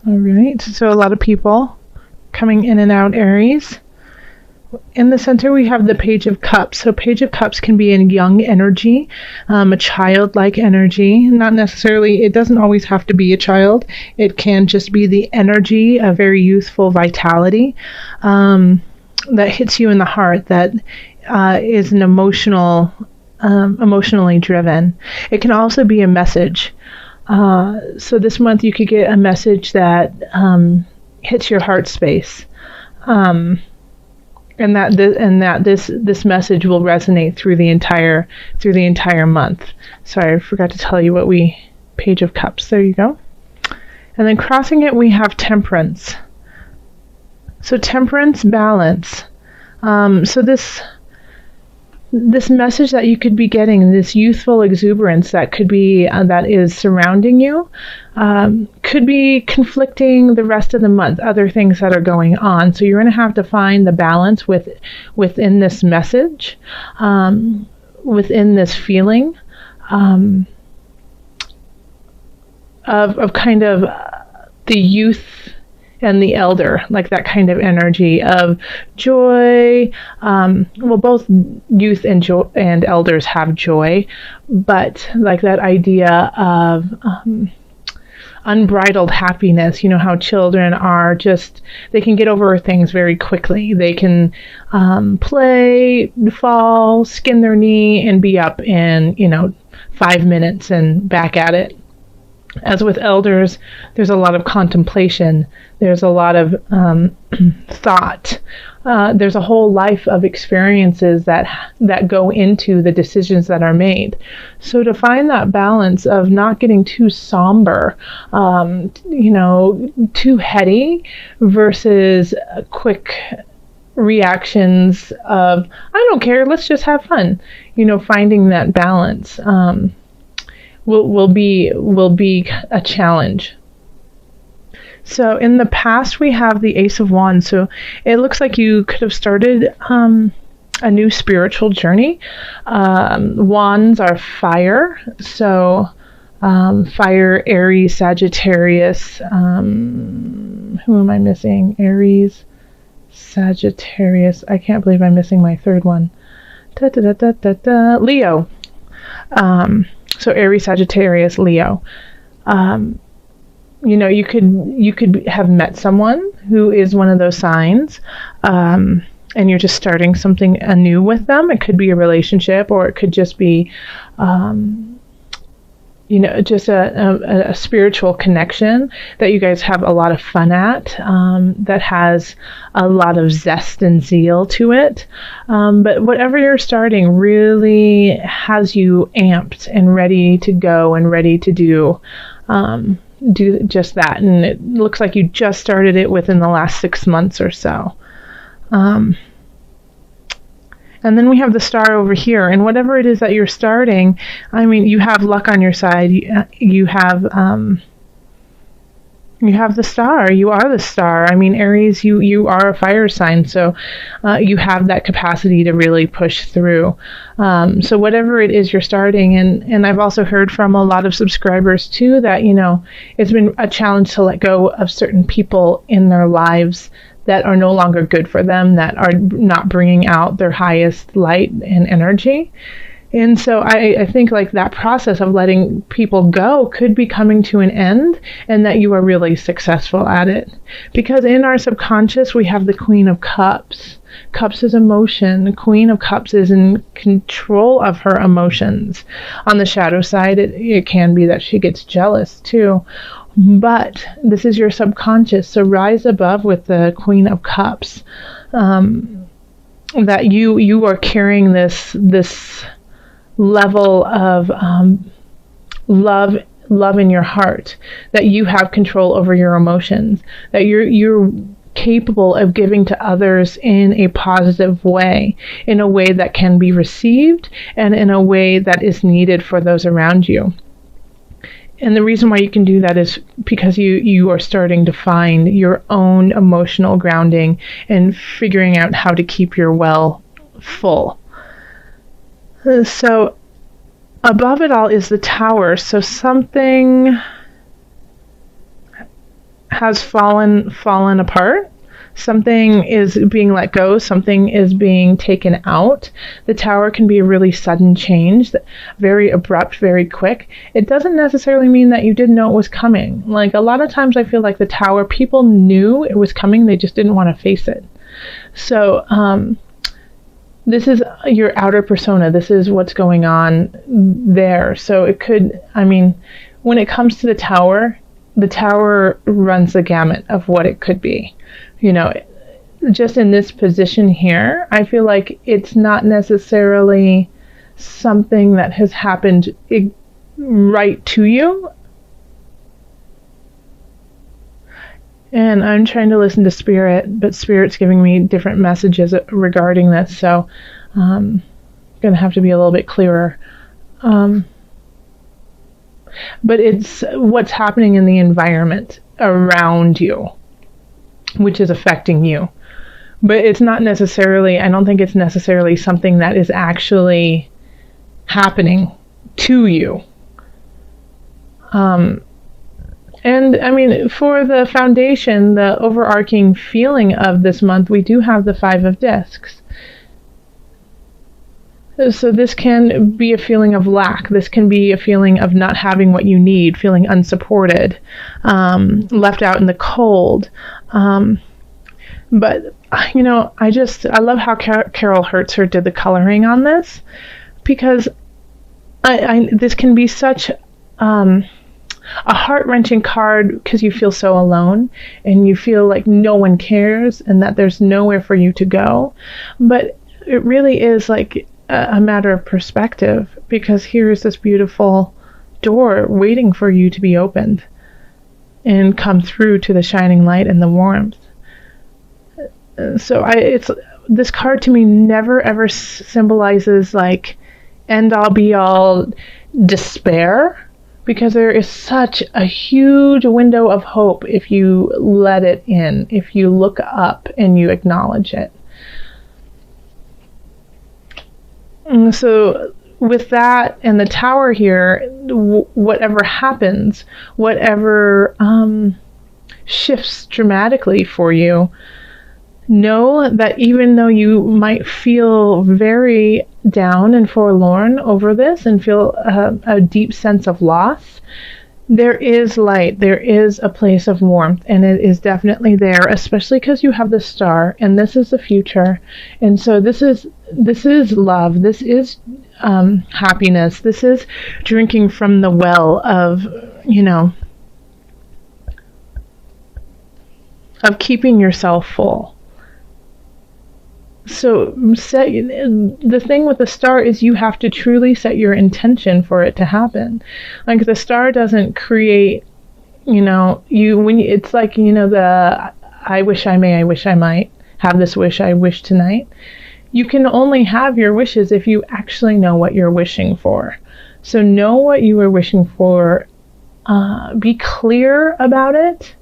All right, so a lot of people coming in and out, Aries. In the center, we have the Page of Cups. So Page of Cups can be in young energy, a childlike energy. Not necessarily, it doesn't always have to be a child. It can just be the energy, a very youthful vitality that hits you in the heart, that is an emotionally driven. It can also be a message. So this month you could get a message that hits your heart space. And this message will resonate through the entire month. Sorry, I forgot to tell you what Page of Cups. There you go. And then crossing it, we have Temperance. So Temperance, balance. So this message that you could be getting, this youthful exuberance that could be that is surrounding you, could be conflicting the rest of the month, other things that are going on. So you're going to have to find the balance within this message, within this feeling of kind of the youth and the elder, like that kind of energy of joy. Well, both youth and elders have joy, but like that idea of unbridled happiness. You know how children are they can get over things very quickly. They can play, fall, skin their knee, and be up in 5 minutes and back at it. As with elders, there's a lot of contemplation. There's a lot of thought. There's a whole life of experiences that go into the decisions that are made. So to find that balance of not getting too somber, too heady, versus quick reactions of, I don't care, let's just have fun. Finding that balance will be a challenge. So in the past, we have the Ace of Wands. So it looks like you could have started a new spiritual journey. Wands are fire. So fire, Aries, Sagittarius. Who am I missing? Aries, Sagittarius. I can't believe I'm missing my third one. Leo. So Aries, Sagittarius, Leo. You could have met someone who is one of those signs, and you're just starting something anew with them. It could be a relationship, or it could just be, just a spiritual connection that you guys have a lot of fun at, that has a lot of zest and zeal to it. But whatever you're starting really has you amped and ready to go and ready to do just that. And it looks like you just started it within the last 6 months or so. And then we have the star over here, and whatever it is that you're starting, I mean, you have luck on your side. You have the star. You are the star. I mean, Aries, you are a fire sign, so you have that capacity to really push through. So whatever it is you're starting, and I've also heard from a lot of subscribers too that it's been a challenge to let go of certain people in their lives that are no longer good for them, that are not bringing out their highest light and energy. And so I think like that process of letting people go could be coming to an end, and that you are really successful at it. Because in our subconscious, we have the Queen of Cups. Cups is emotion. The Queen of Cups is in control of her emotions. On the shadow side, it can be that she gets jealous too. But this is your subconscious, so rise above with the Queen of Cups. That you are carrying this level of love in your heart, that you have control over your emotions, that you're capable of giving to others in a positive way, in a way that can be received, and in a way that is needed for those around you. And the reason why you can do that is because you are starting to find your own emotional grounding and figuring out how to keep your well full. So above it all is the Tower. So something has fallen apart. Something is being let go, something is being taken out. The Tower can be a really sudden change, very abrupt, very quick. It doesn't necessarily mean that you didn't know it was coming. Like, a lot of times I feel like the Tower, people knew it was coming, they just didn't want to face it. So this is your outer persona. This is what's going on there. So it could, I mean, when it comes to the Tower runs the gamut of what it could be. You know, just in this position here, I feel like it's not necessarily something that has happened right to you. And I'm trying to listen to Spirit, but Spirit's giving me different messages regarding this, so I'm going to have to be a little bit clearer. But it's what's happening in the environment around you, which is affecting you. But it's not necessarily, I don't think it's necessarily something that is actually happening to you. And I mean, for the foundation, the overarching feeling of this month, we do have the 5 of Discs. So this can be a feeling of lack. This can be a feeling of not having what you need, feeling unsupported, left out in the cold. But, you know, I love how Carol Hertzer did the coloring on this, because this can be such a heart-wrenching card because you feel so alone and you feel like no one cares and that there's nowhere for you to go. But it really is like a matter of perspective, because here is this beautiful door waiting for you to be opened and come through to the shining light and the warmth. So this card to me never ever symbolizes like end all be all despair, because there is such a huge window of hope if you let it in, if you look up and you acknowledge it. And so with that and the Tower here, whatever happens, whatever shifts dramatically for you, know that even though you might feel very down and forlorn over this and feel a deep sense of loss, there is light, there is a place of warmth, and it is definitely there, especially because you have the Star, and this is the future. And so this is love, this is happiness, this is drinking from the well of, you know, of keeping yourself full. So the thing with the Star is you have to truly set your intention for it to happen. Like, the Star doesn't create, you know, it's like, you know, the I wish I may, I wish I might have this wish, I wish tonight. You can only have your wishes if you actually know what you're wishing for. So know what you are wishing for, be clear about it,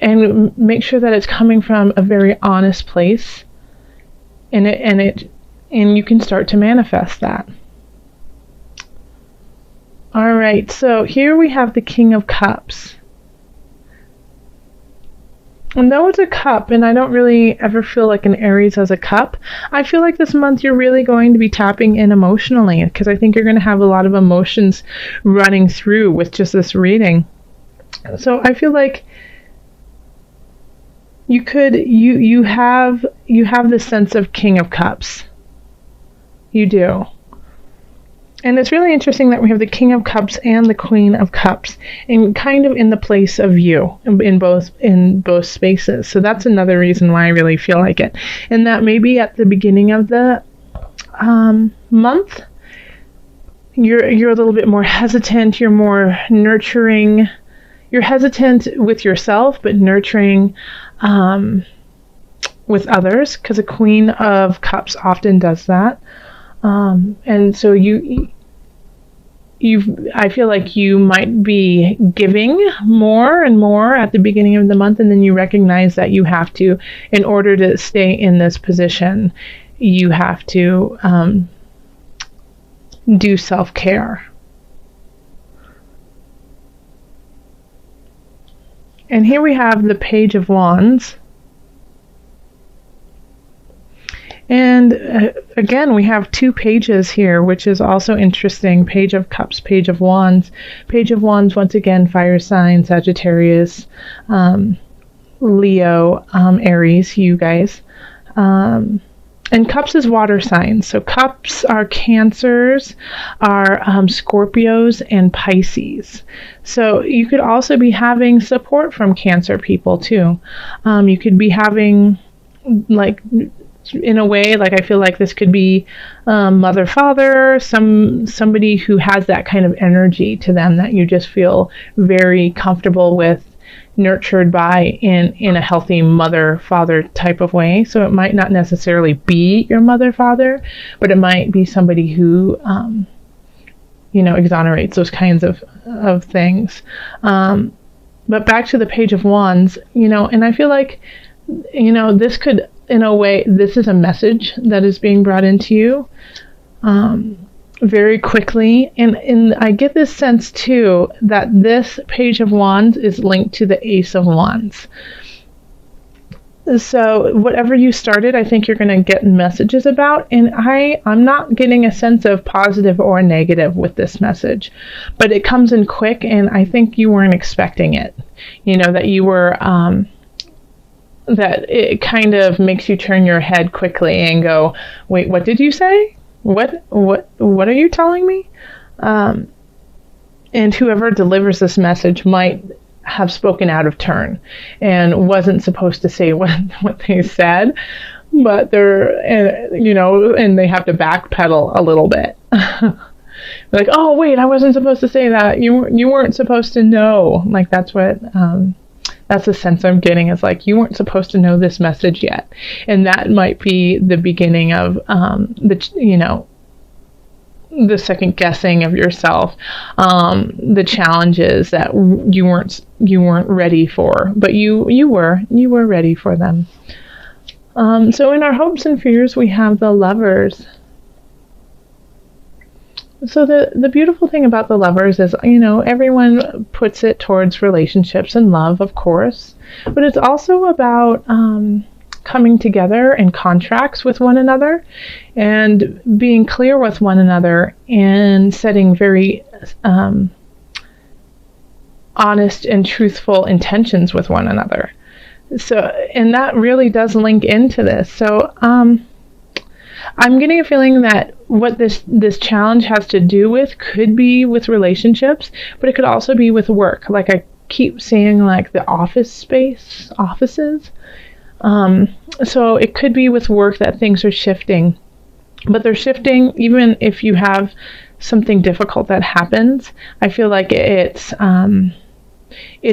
and make sure that it's coming from a very honest place. And you can start to manifest that. All right, so here we have the King of Cups. And though it's a cup, and I don't really ever feel like an Aries has a cup, I feel like this month you're really going to be tapping in emotionally, because I think you're going to have a lot of emotions running through with just this reading. So I feel like you have this sense of King of Cups. You do. And it's really interesting that we have the King of Cups and the Queen of Cups, and kind of in the place of you in both spaces. So that's another reason why I really feel like it. And that maybe at the beginning of the month, you're a little bit more hesitant. You're more nurturing. You're hesitant with yourself, but nurturing with others, because a Queen of Cups often does that. And so I feel like you might be giving more and more at the beginning of the month, and then you recognize that you have to, in order to stay in this position, you have to do self-care. And here we have the Page of Wands. And again, we have 2 pages here, which is also interesting. Page of Cups, Page of Wands. Page of Wands, once again, fire sign, Sagittarius, Leo, Aries, you guys. And Cups is water signs. So Cups are Cancers, are Scorpios, and Pisces. So you could also be having support from Cancer people too. You could be having, like, in a way, like, I feel like this could be mother, father, somebody who has that kind of energy to them that you just feel very comfortable with, nurtured by in a healthy mother, father type of way. So it might not necessarily be your mother, father, but it might be somebody who, exonerates those kinds of things. But back to the Page of Wands, and I feel like, this could, in a way, this is a message that is being brought into you very quickly. And I get this sense, too, that this Page of Wands is linked to the Ace of Wands. So whatever you started, I think you're going to get messages about. And I'm not getting a sense of positive or negative with this message. But it comes in quick, and I think you weren't expecting it. That you were... that it kind of makes you turn your head quickly and go, wait, what did you say? What are you telling me? And whoever delivers this message might have spoken out of turn and wasn't supposed to say what they said, but and they have to backpedal a little bit. Like, oh, wait, I wasn't supposed to say that. You weren't supposed to know. Like, that's what... that's the sense I'm getting. Is like, you weren't supposed to know this message yet. And that might be the beginning of the second guessing of yourself, the challenges that you weren't ready for, but you were ready for them. So in our hopes and fears, we have the Lovers. So the beautiful thing about the Lovers is, everyone puts it towards relationships and love, of course, but it's also about coming together in contracts with one another and being clear with one another and setting very honest and truthful intentions with one another. So, and that really does link into this. So, I'm getting a feeling that what this challenge has to do with could be with relationships, but it could also be with work. Like, I keep seeing, like, the offices. So it could be with work that things are shifting, but they're shifting even if you have something difficult that happens. I feel like it's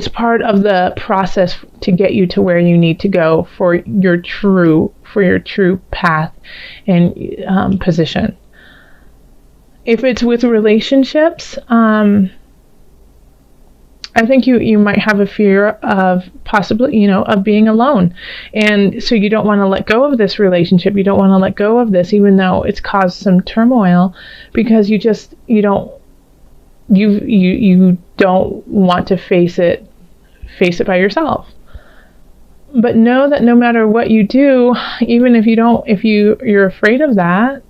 part of the process to get you to where you need to go for your true path and position. If it's with relationships, I think you might have a fear of possibly, of being alone. And so you don't want to let go of this relationship. You don't want to let go of this, even though it's caused some turmoil, because you don't want to face it by yourself. But know that no matter what you do, even if you're afraid of that,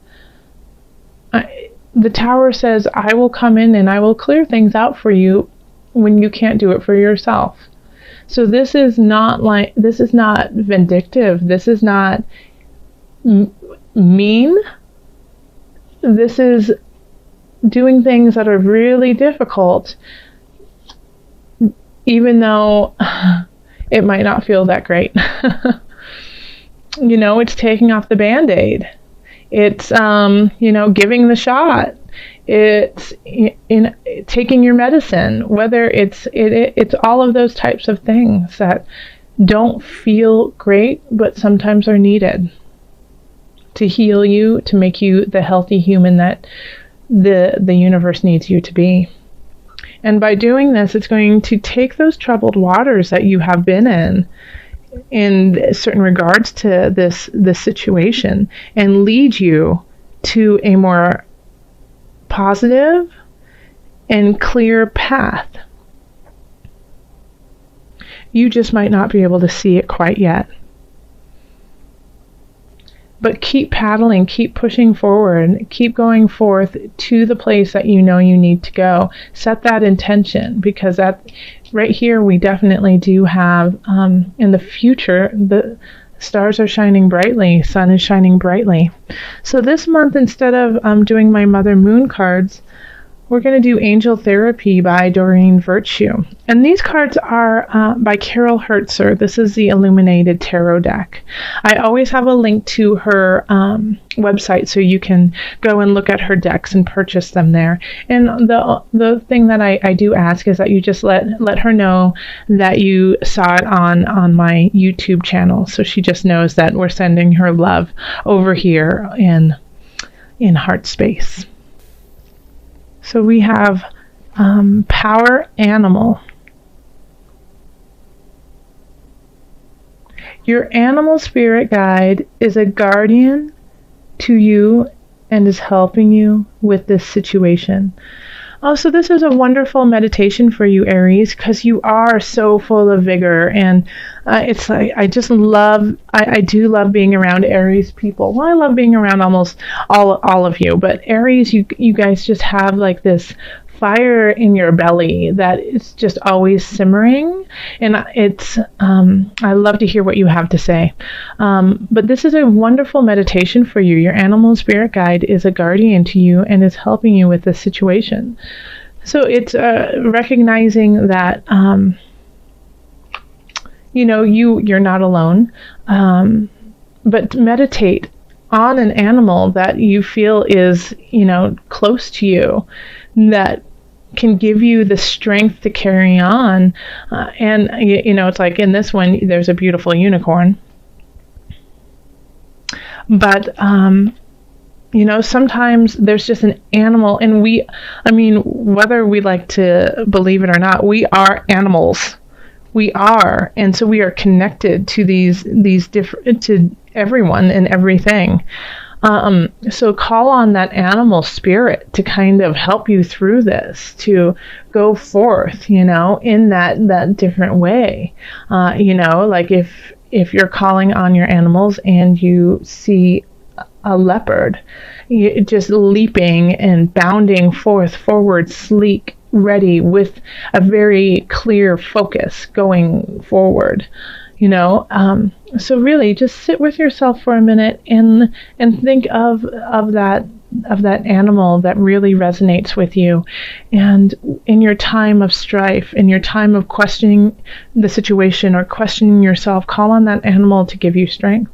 the Tower says, I will come in and I will clear things out for you when you can't do it for yourself. So this is not vindictive. This is not mean. This is doing things that are really difficult, even though it might not feel that great. It's taking off the Band-Aid. It's, giving the shot. It's taking your medicine, whether it's all of those types of things that don't feel great, but sometimes are needed to heal you, to make you the healthy human that the universe needs you to be. And by doing this, it's going to take those troubled waters that you have been in certain regards to this situation, and lead you to a more positive and clear path. You just might not be able to see it quite yet. But keep paddling, keep pushing forward, keep going forth to the place that you know you need to go. Set that intention, because that right here we definitely do have in the future, the stars are shining brightly, sun is shining brightly. So this month, instead of doing my Mother Moon cards, we're going to do Angel Therapy by Doreen Virtue. And these cards are by Carol Hertzer. This is the Illuminated Tarot deck. I always have a link to her website, so you can go and look at her decks and purchase them there. And the thing that I do ask is that you just let her know that you saw it on my YouTube channel, so she just knows that we're sending her love over here in heart space. So we have Power Animal. Your animal spirit guide is a guardian to you and is helping you with this situation. Oh, so this is a wonderful meditation for you, Aries, because you are so full of vigor, and it's like I do love being around Aries people. Well, I love being around almost all of you, but Aries, you guys just have like this fire in your belly that is just always simmering, and it's I love to hear what you have to say. But this is a wonderful meditation for you. Your animal spirit guide is a guardian to you and is helping you with this situation. So it's recognizing that you're not alone, but meditate on an animal that you feel is close to you, that can give you the strength to carry on. And it's like in this one, there's a beautiful unicorn. But, sometimes there's just an animal, and whether we like to believe it or not, we are animals. We are. And so we are connected to these different, to everyone and everything. So call on that animal spirit to kind of help you through this, to go forth, in that different way. Like if you're calling on your animals and you see a leopard, just leaping and bounding forward, sleek, ready, with a very clear focus going forward. So really just sit with yourself for a minute and think of that animal that really resonates with you. And in your time of strife, in your time of questioning the situation or questioning yourself, call on that animal to give you strength.